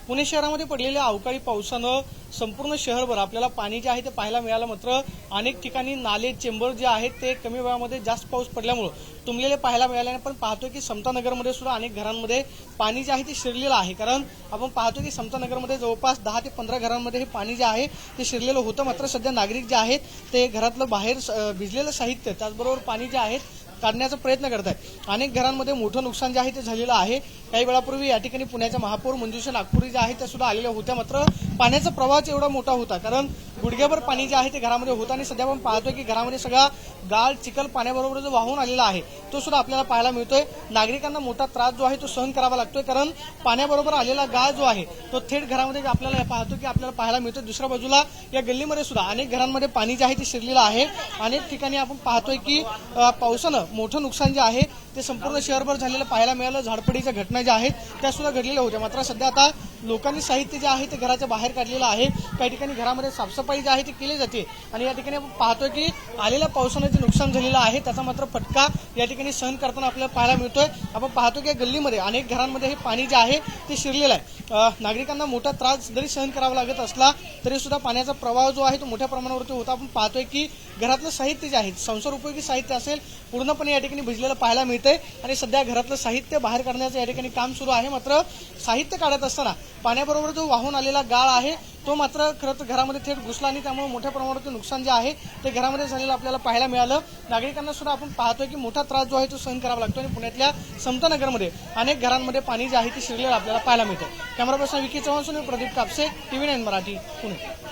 पुणे शहरामध्ये पडलेल्या अवकाळी पावसानं संपूर्ण शहरभर आपल्याला पाणी जे आहे ते पाहायला मिळालं. मात्र अनेक ठिकाणी नाले चेंबर जे आहेत ते कमी वेळामध्ये जास्त पाऊस पडल्यामुळे तुंबलेले पाहायला मिळाल्याने पण पाहतोय की समतानगरमध्ये सुद्धा अनेक घरांमध्ये पाणी जे आहे ते शिरलेलं आहे. कारण आपण पाहतो की समतानगरमध्ये जवळपास 10 ते 15 घरांमध्ये हे पाणी जे आहे ते शिरलेलं होतं. मात्र सध्या नागरिक जे आहेत ते घरातलं बाहेर भिजलेलं साहित्य त्याचबरोबर पाणी जे आहे काढण्याचा प्रयत्न करत आहेत. अनेक घरांमध्ये मोठं नुकसान जे आहे ते झालेलं आहे. काही वेळापूर्वी या ठिकाणी पुण्याच्या महापौर मंजुषा नागपुरी ज्या आहेत त्या सुद्धा आलेल्या होत्या. मात्र पाण्याचा प्रवाह एवढा मोठा होता कारण गुडघ्याभर पाणी जे आहे ते घरामध्ये होतं आणि सध्या आपण पाहतोय की घरामध्ये सगळा गाळ चिखल पाण्याबरोबर जो वाहून आलेला आहे तो सुद्धा आपल्याला पाहायला मिळतोय. नागरिकांना मोठा त्रास जो आहे तो सहन करावा लागतोय कारण पाण्याबरोबर आलेला गाळ जो आहे तो थेट घरामध्ये आपल्याला पाहतो की आपल्याला पाहायला मिळतोय. दुसऱ्या बाजूला या गल्लीमध्ये सुद्धा अनेक घरांमध्ये पाणी जे आहे ते शिरलेलं आहे. अनेक ठिकाणी आपण पाहतोय की पावसानं मोठं नुकसान जे आहे ते संपूर्ण शहरभर झालेलं पाहायला मिळालं. झाडपडीच्या घटना ज्या आहेत त्या सुद्धा घडलेल्या होत्या. मात्र सध्या आता लोकांनी साहित्य जे आहे ते घराच्या बाहेर काढलेलं आहे. काही ठिकाणी घरामध्ये साफसफाई जी आहे ती केली जाते आणि या ठिकाणी आपण पाहतोय की आलेल्या पावसानं जे नुकसान झालेलं आहे त्याचा मात्र फटका या ठिकाणी सहन करताना आपल्याला पाहायला मिळतोय. आपण पाहतो की गल्लीमध्ये अनेक घरांमध्ये हे पाणी जे आहे ते शिरलेलं आहे. नागरिकांना मोठा त्रास जरी सहन करावा लागत असला तरी सुद्धा पाण्याचा प्रवाह जो आहे तो मोठ्या प्रमाणावरती होता. आपण पाहतोय की घरातलं साहित्य जे आहे संसार उपयोगी साहित्य असेल पूर्णपणे या ठिकाणी भिजलेलं पाहायला मिळतंय आणि सध्या घरातलं साहित्य बाहेर काढण्याचं या ठिकाणी काम सुरू आहे. मात्र साहित्य काढत असताना पाण्याबरोबर जो वाहून आलेला गाळ आहे तो मात्र खरं तर घरामध्ये थेट घुसला आणि त्यामुळे मोठ्या प्रमाणात नुकसान जे आहे ते घरामध्ये झालेलं आपल्याला पाहायला मिळालं. नागरिकांना सुद्धा आपण पाहतोय की मोठा त्रास जो आहे तो सहन करावा लागतो आणि पुण्यातल्या समतानगरमध्ये अनेक घरांमध्ये पाणी जे आहे ते शिरलेलं आपल्याला पाहायला मिळतं. Camera person Vicky Chavan, Pradeep Kapse, TV9 Marathi, Pune.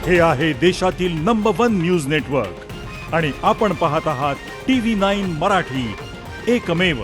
हे आहे देशातील नंबर 1 न्यूज नेटवर्क आणि आपण पाहत आहात TV9 मराठी, एकमेव.